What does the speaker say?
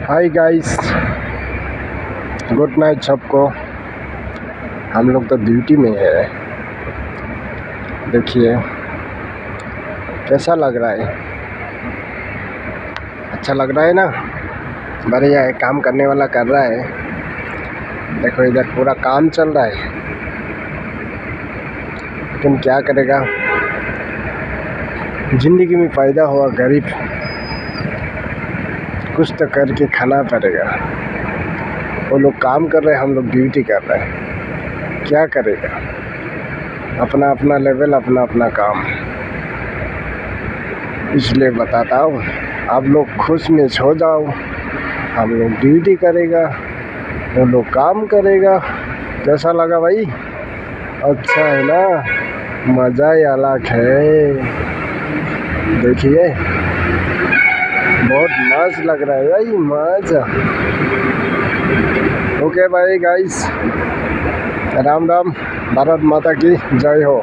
Hi guys, good night सबको। हम लोग तो ड्यूटी में है। देखिए कैसा लग रहा है, अच्छा लग रहा है ना। बढ़िया है, काम करने वाला कर रहा है। देखो इधर पूरा काम चल रहा है, लेकिन क्या करेगा, ज़िंदगी में पैदा हुआ गरीब, कुछ तो करके खाना पड़ेगा। वो लोग काम कर रहे हैं, हम लोग ड्यूटी कर रहे हैं। क्या करेगा, अपना अपना लेवल, अपना अपना काम। इसलिए बताता हूँ, आप लोग खुश में सो जाओ। हम लोग ड्यूटी करेगा, वो लोग काम करेगा। कैसा लगा भाई? अच्छा है ना, मज़ा ही अलग है। देखिए बहुत मस्त लग रहा है भाई, मजा। ओके भाई गाइस, राम राम, भारत माता की जय हो।